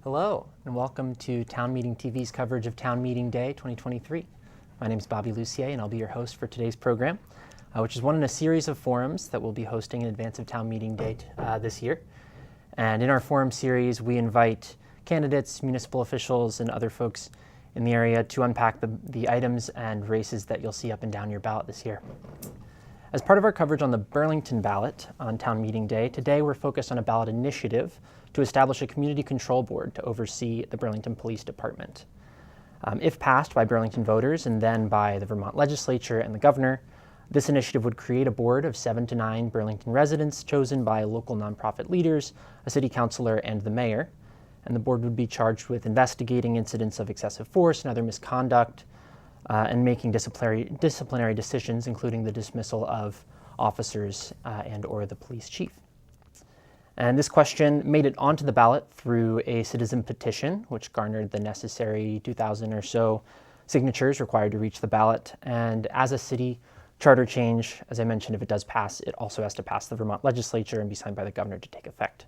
Hello, and welcome to Town Meeting TV's coverage of Town Meeting Day 2023. My name is Bobby Lucier, and I'll be your host for today's program, which is one in a series of forums that we'll be hosting in advance of Town Meeting Day this year. And in our forum series, we invite candidates, municipal officials, and other folks in the area to unpack the items and races that you'll see up and down your ballot this year. As part of our coverage on the Burlington ballot on Town Meeting Day, today we're focused on a ballot initiative to establish a community control board to oversee the Burlington Police Department. If passed by Burlington voters and then by the Vermont legislature and the governor, this initiative would create a board of 7 to 9 Burlington residents chosen by local nonprofit leaders, a city councilor, and the mayor. And the board would be charged with investigating incidents of excessive force and other misconduct, and making disciplinary decisions, including the dismissal of officers and or the police chief. And this question made it onto the ballot through a citizen petition, which garnered the necessary 2,000 or so signatures required to reach the ballot. And as a city charter change, as I mentioned, if it does pass, it also has to pass the Vermont legislature and be signed by the governor to take effect.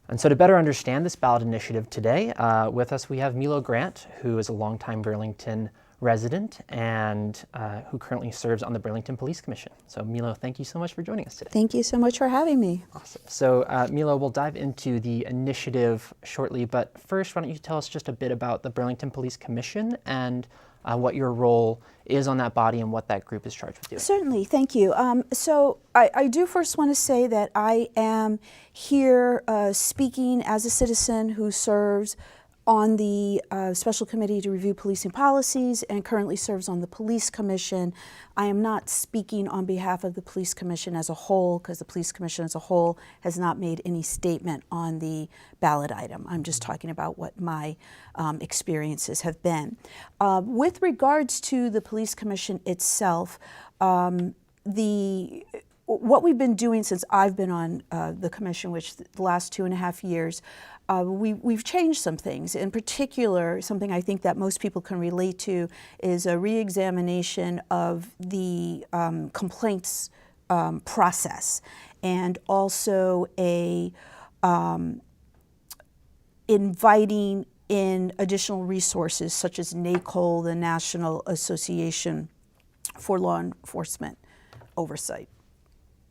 And so to better understand this ballot initiative today, with us we have Melo Grant, who is a longtime Burlington resident and who currently serves on the Burlington Police Commission. So Melo, thank you so much for joining us today. Thank you so much for having me. Awesome. So Melo, we'll dive into the initiative shortly, but first, why don't you tell us just a bit about the Burlington Police Commission and what your role is on that body and what that group is charged with doing. Certainly, thank you. So I do first want to say that I am here speaking as a citizen who serves on the Special Committee to Review Policing Policies and currently serves on the Police Commission. I am not speaking on behalf of the Police Commission as a whole, because the Police Commission as a whole has not made any statement on the ballot item. I'm just talking about what my experiences have been. With regards to the Police Commission itself, what we've been doing since I've been on the commission, which the last 2.5 years, we've changed some things. In particular, something I think that most people can relate to is a re-examination of the complaints process, and also a inviting in additional resources such as NACOL, the National Association for Law Enforcement Oversight.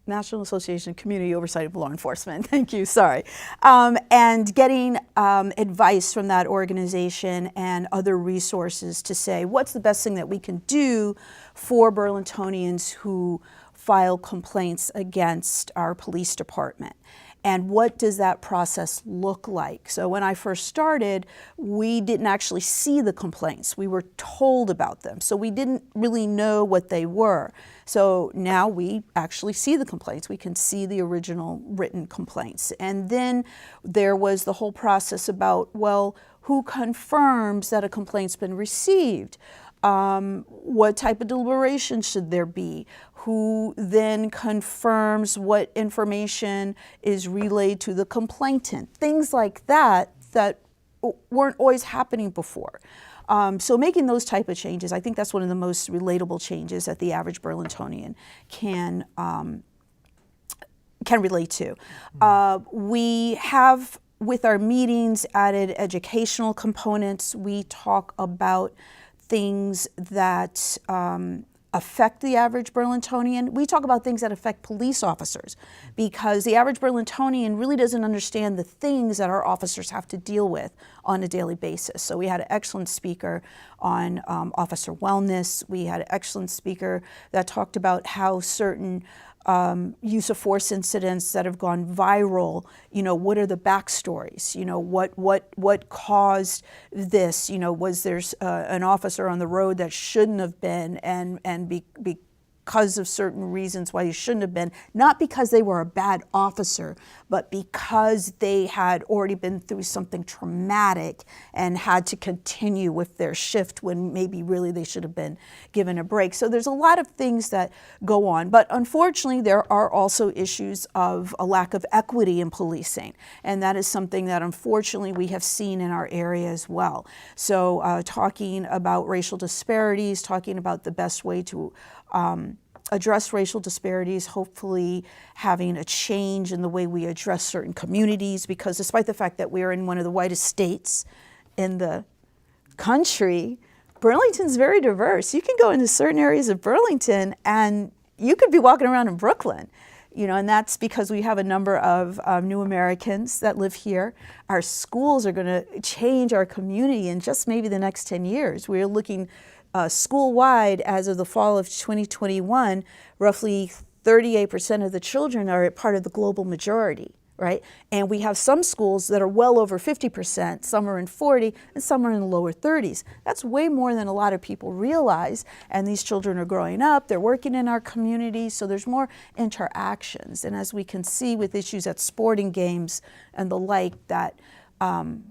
National Association of Community Oversight of Law Enforcement, thank you, sorry. And getting advice from that organization and other resources to say, what's the best thing that we can do for Burlingtonians who file complaints against our police department? And what does that process look like? So when I first started, we didn't actually see the complaints. We were told about them. So we didn't really know what they were. So now we actually see the complaints. We can see the original written complaints. And then there was the whole process about, well, who confirms that a complaint's been received? What type of deliberation should there be? Who then confirms what information is relayed to the complainant? Things like that weren't always happening before. So making those type of changes, I think that's one of the most relatable changes that the average Burlingtonian can relate to. We have, with our meetings, added educational components. We talk about things that affect the average Burlingtonian. We talk about things that affect police officers, because the average Burlingtonian really doesn't understand the things that our officers have to deal with on a daily basis. So we had an excellent speaker on officer wellness. We had an excellent speaker that talked about how certain use of force incidents that have gone viral, what are the backstories? What caused this? Was there an officer on the road that shouldn't have been, and because of certain reasons why he shouldn't have been, not because they were a bad officer, but because they had already been through something traumatic and had to continue with their shift when maybe really they should have been given a break. So there's a lot of things that go on, but unfortunately there are also issues of a lack of equity in policing, and that is something that unfortunately we have seen in our area as well. So talking about racial disparities, talking about the best way to address racial disparities, hopefully having a change in the way we address certain communities, because despite the fact that we're in one of the whitest states in the country, Burlington's very diverse. You can go into certain areas of Burlington and you could be walking around in Brooklyn, and that's because we have a number of new Americans that live here. Our schools are going to change our community in just maybe the next 10 years. We're looking school-wide, as of the fall of 2021, roughly 38% of the children are a part of the global majority, right? And we have some schools that are well over 50%, some are in 40, and some are in the lower 30s. That's way more than a lot of people realize, and these children are growing up, they're working in our community, so there's more interactions. And as we can see with issues at sporting games and the like, that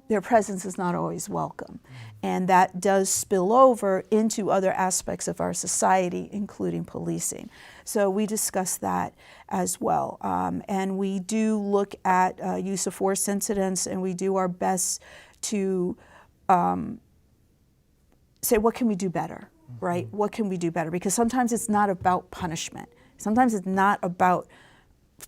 their presence is not always welcome. And that does spill over into other aspects of our society, including policing. So we discuss that as well. And we do look at use of force incidents, and we do our best to say, what can we do better, right? What can we do better? Because sometimes it's not about punishment. Sometimes it's not about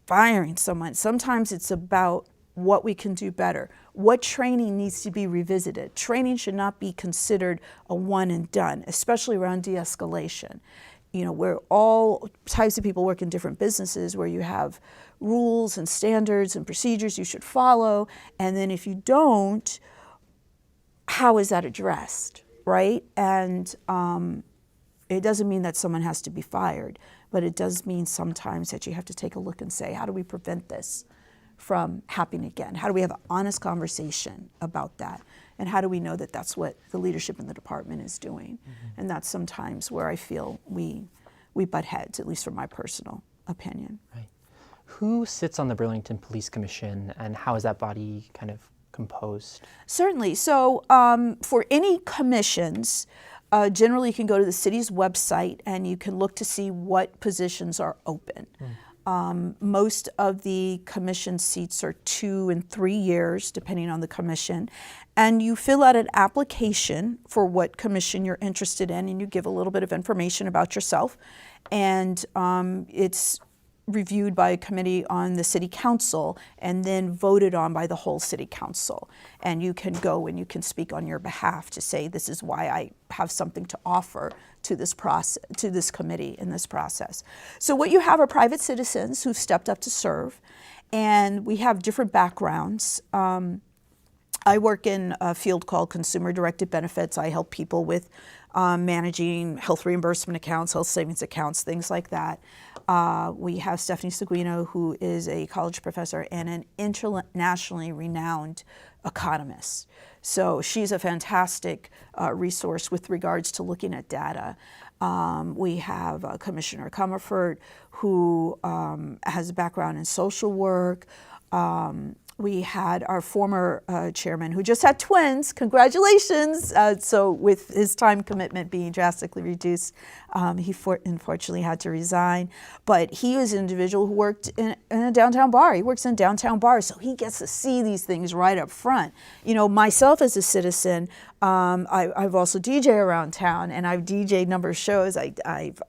firing someone. Sometimes it's about what we can do better. What training needs to be revisited? Training should not be considered a one and done, especially around de-escalation. Where all types of people work in different businesses, where you have rules and standards and procedures you should follow, and then if you don't, how is that addressed, right? And it doesn't mean that someone has to be fired, but it does mean sometimes that you have to take a look and say, how do we prevent this from happening again? How do we have an honest conversation about that? And how do we know that that's what the leadership in the department is doing? And that's sometimes where I feel we butt heads, at least from my personal opinion. Right. Who sits on the Burlington Police Commission, and how is that body kind of composed? Certainly. So for any commissions, generally you can go to the city's website and you can look to see what positions are open. Most of the commission seats are 2 and 3 years, depending on the commission. And you fill out an application for what commission you're interested in, and you give a little bit of information about yourself. And it's reviewed by a committee on the city council and then voted on by the whole city council. And you can go and you can speak on your behalf to say, this is why I have something to offer to this process, to this committee in this process. So what you have are private citizens who've stepped up to serve, and we have different backgrounds. I work in a field called consumer-directed benefits. I help people with managing health reimbursement accounts, health savings accounts, things like that. We have Stephanie Seguino, who is a college professor and an internationally renowned economist. So she's a fantastic resource with regards to looking at data. We have Commissioner Comerford, who has a background in social work. We had our former chairman, who just had twins. Congratulations. So with his time commitment being drastically reduced, he unfortunately had to resign. But he was an individual who worked in a downtown bar. He works in downtown bars, so he gets to see these things right up front. Myself as a citizen, I've also DJed around town, and I've DJed a number of shows. I've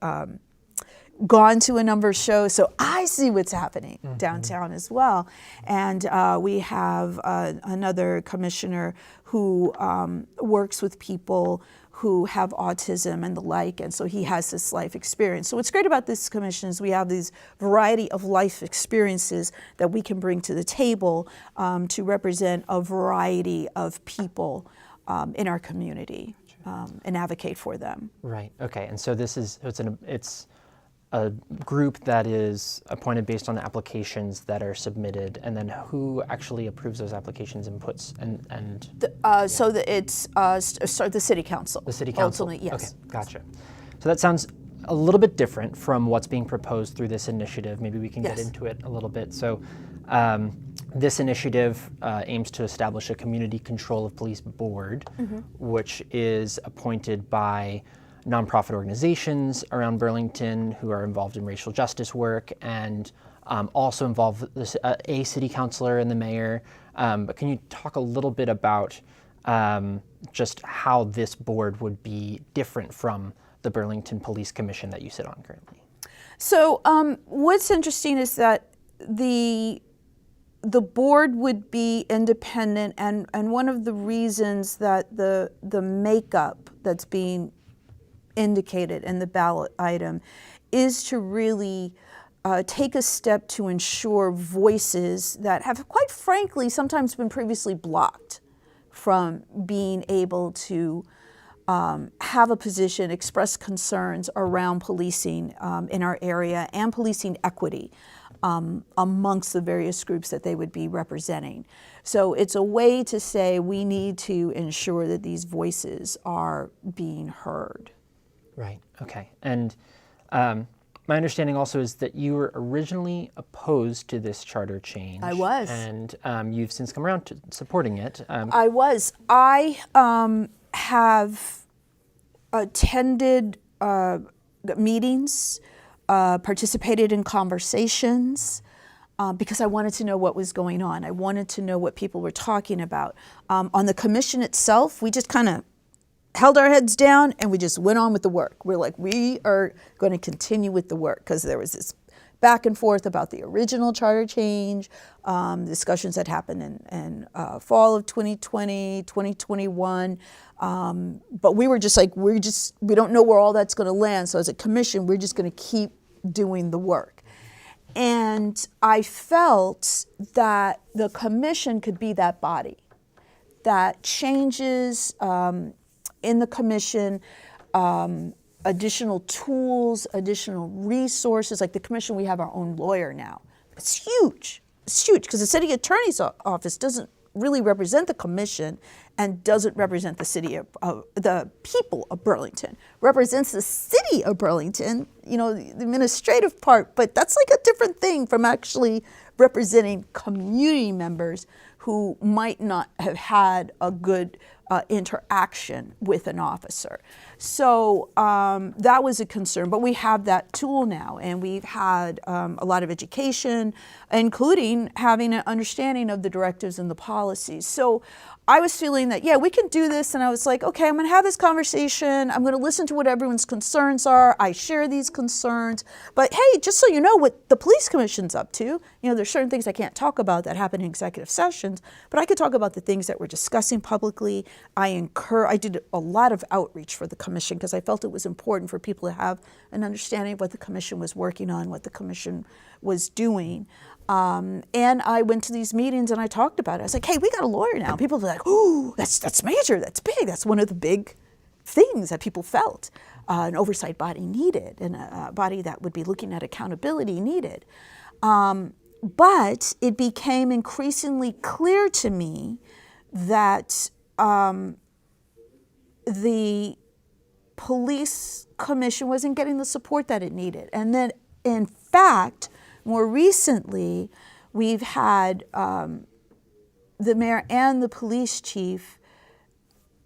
gone to a number of shows, so I see what's happening downtown as well. And we have another commissioner who works with people who have autism and the like, and so he has this life experience. So what's great about this commission is we have these variety of life experiences that we can bring to the table to represent a variety of people in our community and advocate for them. Right. Okay. And so it's a group that is appointed based on the applications that are submitted, and then who actually approves those applications and puts and so it's the city council. The city council. Ultimately, yes. Okay, gotcha. So that sounds a little bit different from what's being proposed through this initiative. Maybe we can get into it a little bit. So this initiative aims to establish a community control of police board, which is appointed by nonprofit organizations around Burlington who are involved in racial justice work, and also involve a city councilor and the mayor. But can you talk a little bit about just how this board would be different from the Burlington Police Commission that you sit on currently? So what's interesting is that the board would be independent, and one of the reasons that the makeup that's being indicated in the ballot item is to really take a step to ensure voices that have, quite frankly, sometimes been previously blocked from being able to have a position, express concerns around policing in our area and policing equity amongst the various groups that they would be representing. So it's a way to say we need to ensure that these voices are being heard. Right, okay. And my understanding also is that you were originally opposed to this charter change. I was. And you've since come around to supporting it. I was. I have attended meetings, participated in conversations, because I wanted to know what was going on. I wanted to know what people were talking about. On the commission itself, we just kind of held our heads down and we just went on with the work. We're like, we are going to continue with the work, because there was this back and forth about the original charter change, discussions that happened in fall of 2020, 2021. But we were just like, we don't know where all that's going to land. So as a commission, we're just going to keep doing the work. And I felt that the commission could be that body that changes in the commission, additional tools, additional resources. Like the commission, we have our own lawyer now. It's huge. It's huge, because the city attorney's office doesn't really represent the commission and doesn't represent the city of the people of Burlington. Represents the city of Burlington, you know, the administrative part, but that's like a different thing from actually representing community members who might not have had a good interaction with an officer. So that was a concern, but we have that tool now, and we've had a lot of education, including having an understanding of the directives and the policies. So I was feeling that, yeah, we can do this, and I was like, okay, I'm going to have this conversation. I'm going to listen to what everyone's concerns are. I share these concerns, but hey, just so you know what the police commission's up to, you know, there's certain things I can't talk about that happen in executive sessions, but I could talk about the things that we're discussing publicly. I did a lot of outreach for the commission because I felt it was important for people to have an understanding of what the commission was working on, what the commission was doing. And I went to these meetings and I talked about it. I was like, hey, we got a lawyer now. People were like, ooh, that's major, that's big. That's one of the big things that people felt an oversight body needed, and a body that would be looking at accountability needed. But it became increasingly clear to me that the police commission wasn't getting the support that it needed. And then, in fact, more recently, we've had the mayor and the police chief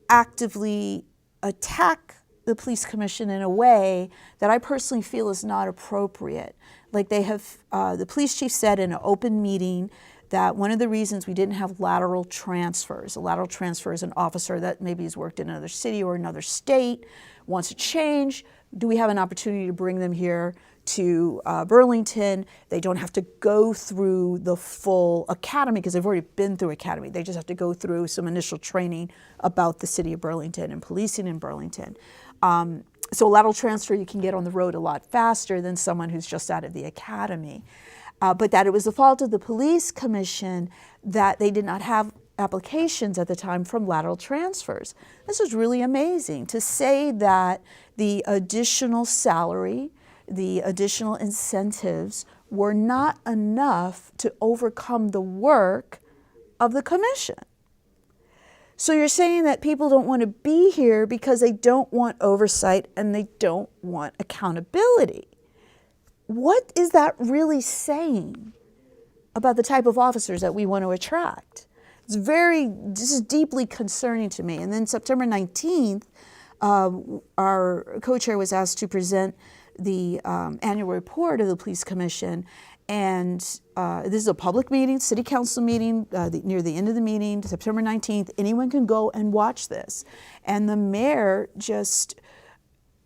actively attack the police commission in a way that I personally feel is not appropriate. Like they have, the police chief said in an open meeting that one of the reasons we didn't have lateral transfers, a lateral transfer is an officer that maybe has worked in another city or another state, wants to change. Do we have an opportunity to bring them here to Burlington? They don't have to go through the full academy because they've already been through academy. They just have to go through some initial training about the city of Burlington and policing in Burlington. So a lateral transfer you can get on the road a lot faster than someone who's just out of the academy. But that it was the fault of the police commission that they did not have applications at the time from lateral transfers. This was really amazing to say that the additional salary, the additional incentives were not enough to overcome the work of the commission. So you're saying that people don't want to be here because they don't want oversight and they don't want accountability. What is that really saying about the type of officers that we want to attract? This is deeply concerning to me. And then September 19th, our co-chair was asked to present the annual report of the police commission. And this is a public meeting, city council meeting, near the end of the meeting, September 19th. Anyone can go and watch this. And the mayor just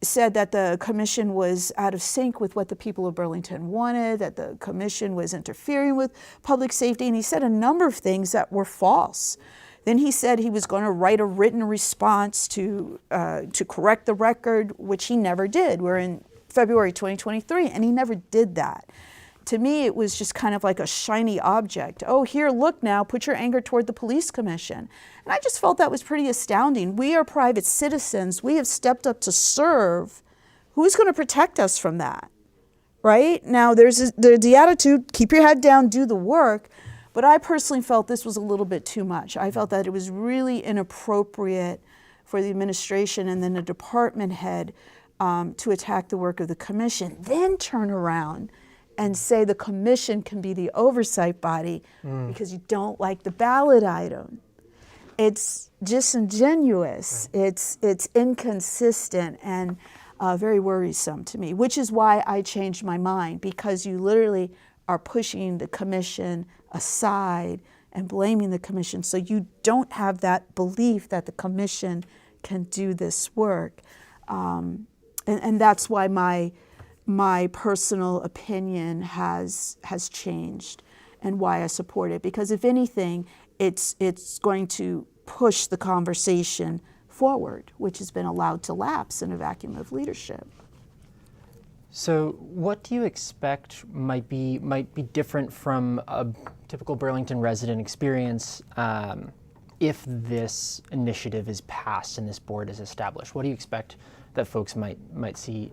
said that the commission was out of sync with what the people of Burlington wanted, that the commission was interfering with public safety, and he said a number of things that were false. Then he said he was going to write a written response to correct the record, which he never did. We're in February 2023, and he never did that. To me, it was just kind of like a shiny object. Oh, here, look now, put your anger toward the police commission. And I just felt that was pretty astounding. We are private citizens. We have stepped up to serve. Who's going to protect us from that? Right? Now, there's the attitude, keep your head down, do the work. But I personally felt this was a little bit too much. I felt that it was really inappropriate for the administration and then the department head to attack the work of the commission, then turn around and say the commission can be the oversight body because you don't like the ballot item. It's disingenuous. Right. It's inconsistent and very worrisome to me, which is why I changed my mind, because you literally are pushing the commission aside and blaming the commission. So you don't have that belief that the commission can do this work. And that's why my personal opinion has changed and why I support it. Because if anything, it's going to push the conversation forward, which has been allowed to lapse in a vacuum of leadership. So what do you expect might be different from a typical Burlington resident experience if this initiative is passed and this board is established? What do you expect that folks might see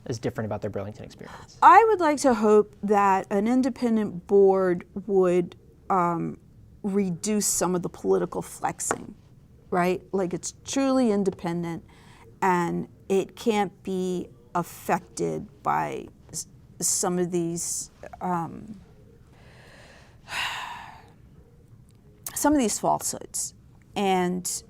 as different about their Burlington experience? I would like to hope that an independent board would reduce some of the political flexing, right? Like, it's truly independent and it can't be affected by some of these falsehoods. And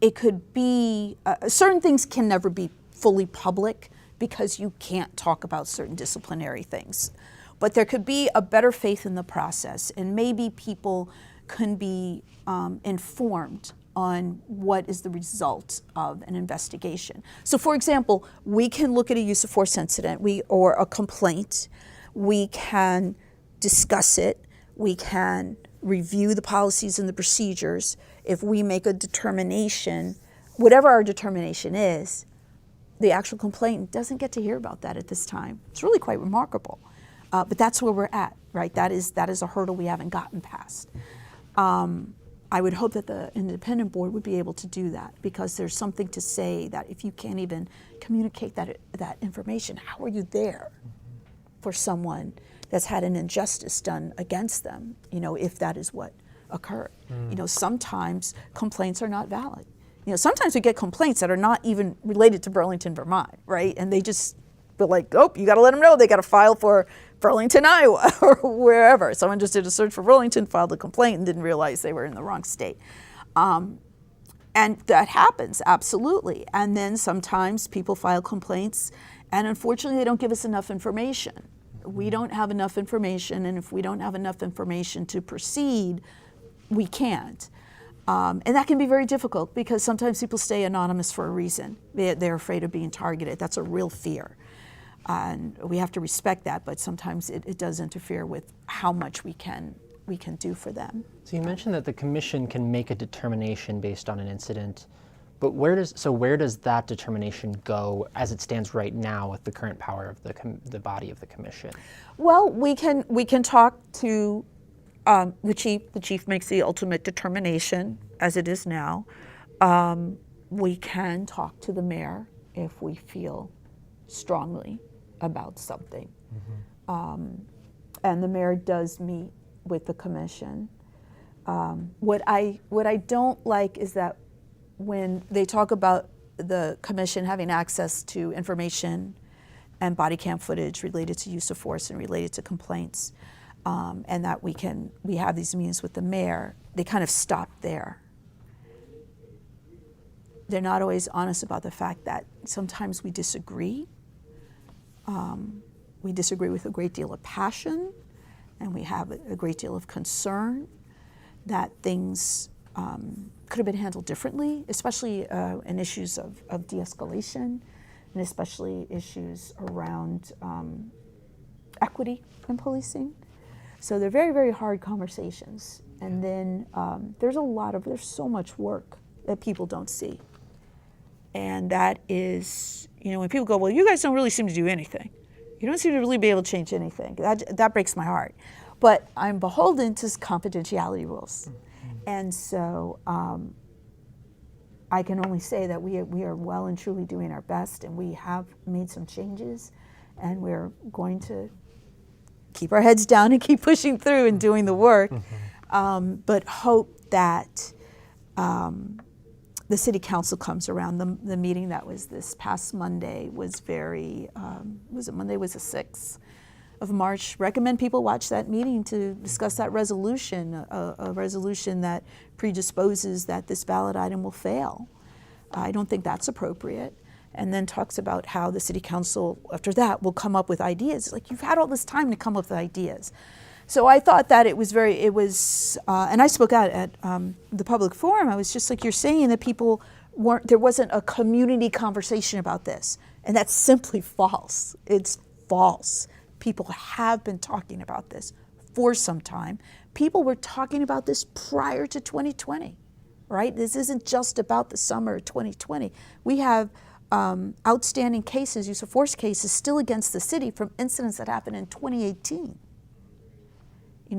it could be, certain things can never be fully public because you can't talk about certain disciplinary things. But there could be a better faith in the process, and maybe people can be informed on what is the result of an investigation. So for example, we can look at a use of force incident or a complaint. We can discuss it. We can review the policies and the procedures. If we make a determination, whatever our determination is, the actual complainant doesn't get to hear about that at this time. It's really quite remarkable. But that's where we're at, right? That is a hurdle we haven't gotten past. I would hope that the independent board would be able to do that, because there's something to say that if you can't even communicate that information, how are you there for someone that's had an injustice done against them, if that is what occurred? Sometimes complaints are not valid. Sometimes we get complaints that are not even related to Burlington, Vermont, right? And they just feel like, oh, you got to let them know they got to file for Burlington, Iowa, or wherever. Someone just did a search for Burlington, filed a complaint, and didn't realize they were in the wrong state. And that happens, absolutely. And then sometimes people file complaints, and unfortunately, they don't give us enough information. We don't have enough information, and if we don't have enough information to proceed, we can't. And that can be very difficult, because sometimes people stay anonymous for a reason. They're afraid of being targeted. That's a real fear. And we have to respect that, but sometimes it does interfere with how much we can do for them. So you mentioned that the commission can make a determination based on an incident, but where does that determination go as it stands right now with the current power of the body of the commission? Well, we can talk to the chief. The chief makes the ultimate determination as it is now. We can talk to the mayor if we feel strongly about something. And the mayor does meet with the commission. What I don't like is that when they talk about the commission having access to information and body cam footage related to use of force and related to complaints, and that we have these meetings with the mayor, they kind of stop there. They're not always honest about the fact that sometimes we disagree. We disagree with a great deal of passion, and we have a great deal of concern that things could have been handled differently, especially in issues of de-escalation, and especially issues around equity in policing. So they're very, very hard conversations. And then there's so much work that people don't see. And that is, when people go, well, you guys don't really seem to do anything. You don't seem to really be able to change anything. That breaks my heart. But I'm beholden to confidentiality rules. And so I can only say that we are well and truly doing our best, and we have made some changes, and we're going to keep our heads down and keep pushing through and doing the work, but hope that the city council comes around. The meeting that was this past Monday was very, was the 6th of March. Recommend people watch that meeting to discuss that resolution, a resolution that predisposes that this ballot item will fail. I don't think that's appropriate. And then talks about how the city council, after that, will come up with ideas. Like, you've had all this time to come up with ideas. So I thought that and I spoke out at the public forum. I was just like, you're saying that there wasn't a community conversation about this. And that's simply false. It's false. People have been talking about this for some time. People were talking about this prior to 2020, right? This isn't just about the summer of 2020. We have outstanding cases, use of force cases, still against the city from incidents that happened in 2018.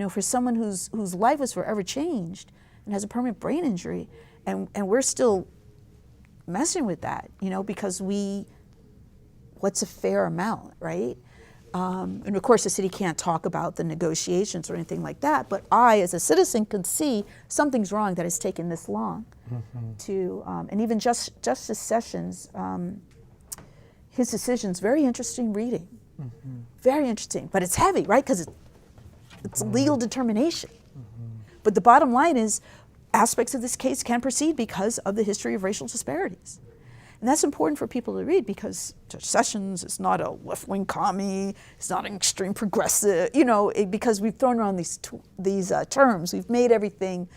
For someone whose life was forever changed and has a permanent brain injury, and we're still messing with that, because what's a fair amount, right? And of course the city can't talk about the negotiations or anything like that, but I, as a citizen, can see something's wrong that has taken this long to, and even Justice Sessions, his decisions, very interesting reading, very interesting, but it's heavy, right? Because it's legal determination. But the bottom line is aspects of this case can proceed because of the history of racial disparities. And that's important for people to read, because Judge Sessions is not a left-wing commie, he's not an extreme progressive, because we've thrown around these terms. We've made everything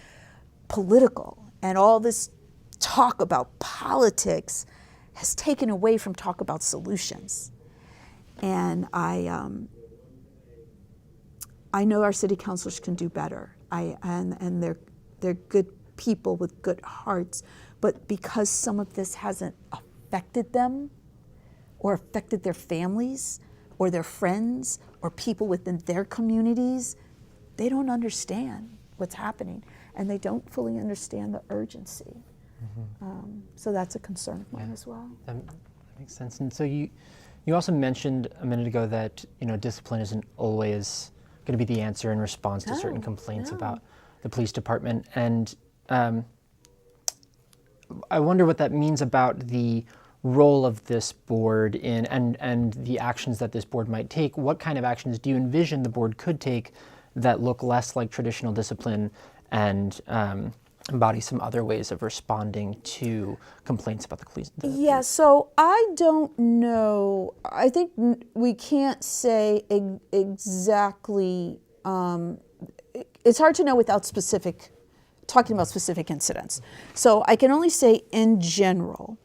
political, and all this talk about politics has taken away from talk about solutions. And I know our city councilors can do better, and they're good people with good hearts. But because some of this hasn't affected them or affected their families or their friends or people within their communities, they don't understand what's happening, and they don't fully understand the urgency. So that's a concern of mine as well. That makes sense. And so you also mentioned a minute ago that discipline isn't always going to be the answer in response to certain complaints about the police department. And I wonder what that means about the role of this board and the actions that this board might take. What kind of actions do you envision the board could take that look less like traditional discipline and embody some other ways of responding to complaints about the police? Yeah, so I don't know. I think we can't say exactly. It's hard to know without talking about specific incidents. So I can only say in general,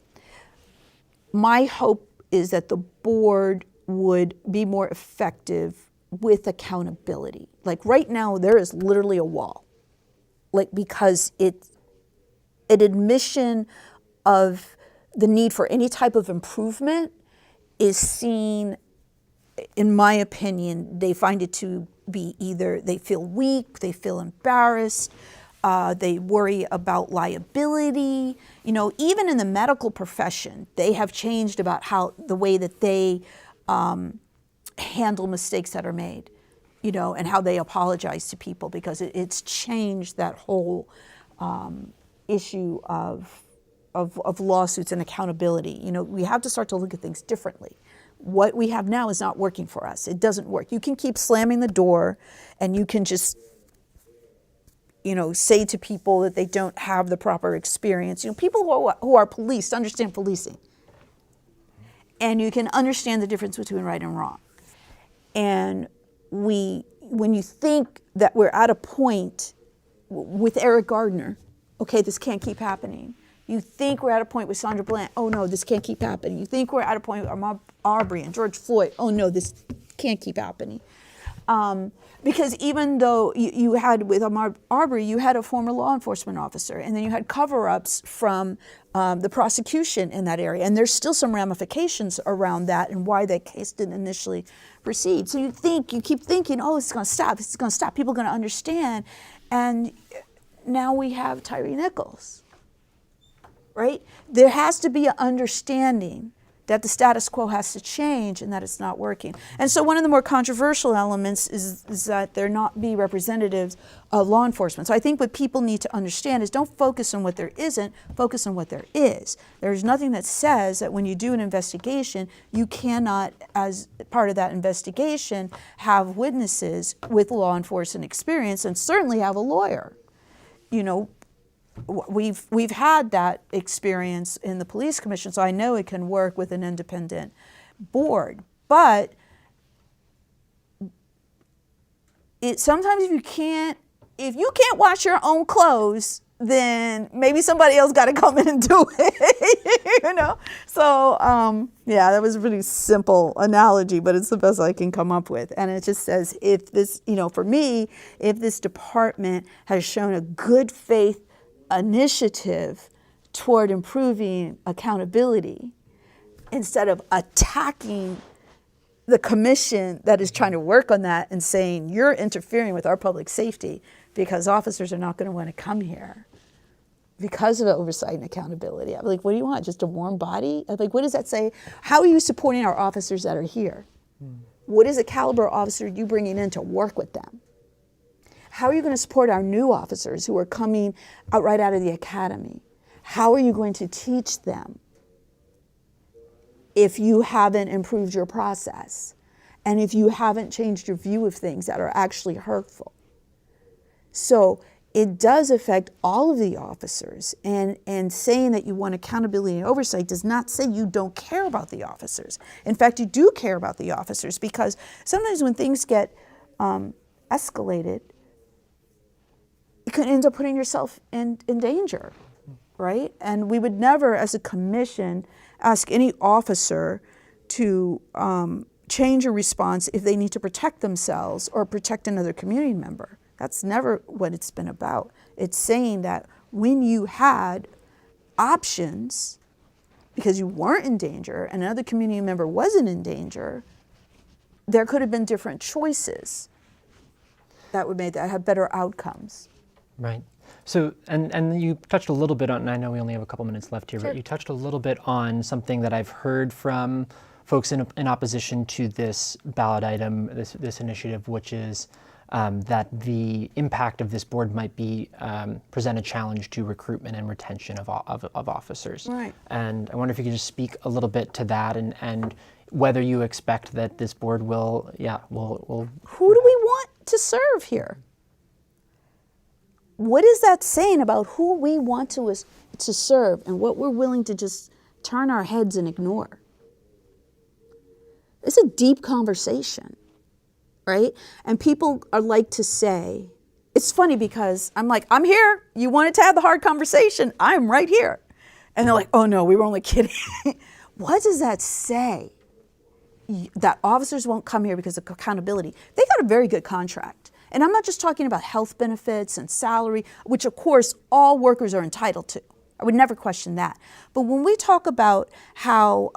my hope is that the board would be more effective with accountability. Like right now, there is literally a wall. Because an admission of the need for any type of improvement is seen, in my opinion, they find it to be either they feel weak, they feel embarrassed, they worry about liability. Even in the medical profession, they have changed about the way that they handle mistakes that are made, and how they apologize to people, because it's changed that whole issue of lawsuits and accountability. We have to start to look at things differently. What we have now is not working for us. It doesn't work. You can keep slamming the door, and you can just say to people that they don't have the proper experience. People who are policed understand policing. And you can understand the difference between right and wrong. And when you think that we're at a point with Eric Gardner, okay, this can't keep happening. You think we're at a point with Sandra Bland, oh no, this can't keep happening. You think we're at a point with Ahmaud Arbery and George Floyd, oh no, this can't keep happening. Because even though you had with Ahmaud Arbery, you had a former law enforcement officer, and then you had cover-ups from the prosecution in that area, and there's still some ramifications around that and why that case didn't initially proceed. So you keep thinking, oh, it's going to stop, people are going to understand, and now we have Tyree Nichols, right? There has to be an understanding that the status quo has to change and that it's not working. And so one of the more controversial elements is that there not be representatives of law enforcement. So I think what people need to understand is don't focus on what there isn't, focus on what there is. There's nothing that says that when you do an investigation, you cannot, as part of that investigation, have witnesses with law enforcement experience and certainly have a lawyer. You know, we've had that experience in the police commission, so I know it can work with an independent board. But sometimes if you can't wash your own clothes, then maybe somebody else got to come in and do it. You know. So yeah, that was a really simple analogy, but it's the best I can come up with. And it just says, if this, you know, for me, if this department has shown a good faith initiative toward improving accountability instead of attacking the commission that is trying to work on that and saying you're interfering with our public safety because officers are not going to want to come here because of oversight and accountability. I'm like, what do you want? Just a warm body? I'm like, what does that say? How are you supporting our officers that are here? What is the caliber of officer you bringing in to work with them? How are you going to support our new officers who are coming out right out of the academy? How are you going to teach them if you haven't improved your process and if you haven't changed your view of things that are actually hurtful? So it does affect all of the officers, and saying that you want accountability and oversight does not say you don't care about the officers. In fact, you do care about the officers, because sometimes when things get escalated, you could end up putting yourself in danger, right? And we would never, as a commission, ask any officer to change a response if they need to protect themselves or protect another community member. That's never what it's been about. It's saying that when you had options, because you weren't in danger and another community member wasn't in danger, there could have been different choices that would make that have better outcomes. Right. So, and you touched a little bit on, and I know we only have a couple minutes left here, Sure. but you touched a little bit on something that I've heard from folks in opposition to this ballot item, this initiative, which is that the impact of this board might be present a challenge to recruitment and retention of officers. Right. And I wonder if you could just speak a little bit to that, and whether you expect that this board will. Who do we want to serve here? What is that saying about who we want to serve and what we're willing to just turn our heads and ignore? It's a deep conversation, right? And people are like to say, it's funny because I'm like, I'm here. You wanted to have the hard conversation. I'm right here. And they're like, oh no, we were only kidding. What does that say? That officers won't come here because of accountability. They got a very good contract. And I'm not just talking about health benefits and salary, which of course all workers are entitled to. I would never question that. But when we talk about how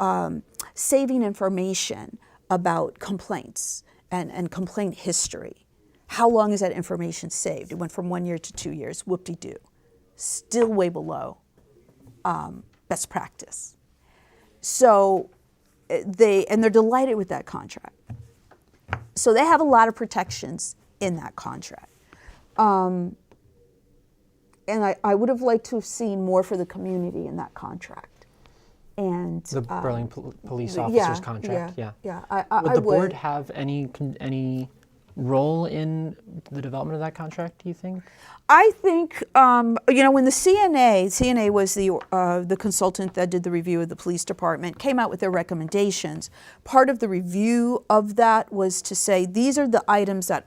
saving information about complaints and complaint history, how long is that information saved? It went from 1 year to 2 years, whoop-de-doo. Still way below best practice. So they're delighted with that contract. So they have a lot of protections in that contract. And I would have liked to have seen more for the community in that contract. And the Burlington police officers contract. Yeah. Would the board have any role in the development of that contract, do you think? I think, when the CNA was the consultant that did the review of the police department, came out with their recommendations. Part of the review of that was to say, these are the items that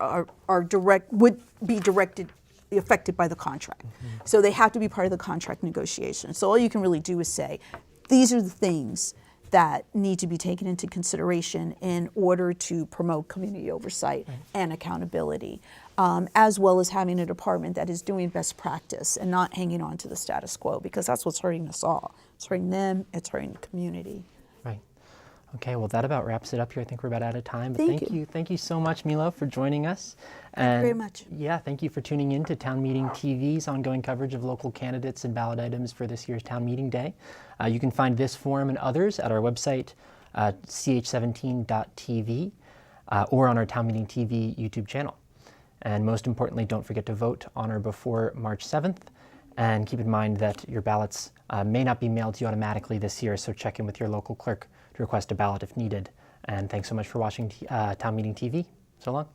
would be directed affected by the contract. So they have to be part of the contract negotiation. So all you can really do is say, these are the things that need to be taken into consideration in order to promote community oversight and accountability, as well as having a department that is doing best practice and not hanging on to the status quo, because that's what's hurting us all. It's hurting them, it's hurting the community. Right. Okay, well, that about wraps it up here. I think we're about out of time. But Thank you. Thank you so much, Melo, for joining us. Thank you very much. Yeah, thank you for tuning in to Town Meeting TV's ongoing coverage of local candidates and ballot items for this year's Town Meeting Day. You can find this forum and others at our website, ch17.tv, or on our Town Meeting TV YouTube channel. And most importantly, don't forget to vote on or before March 7th. And keep in mind that your ballots may not be mailed to you automatically this year, so check in with your local clerk to request a ballot if needed. And thanks so much for watching Town Meeting TV. So long.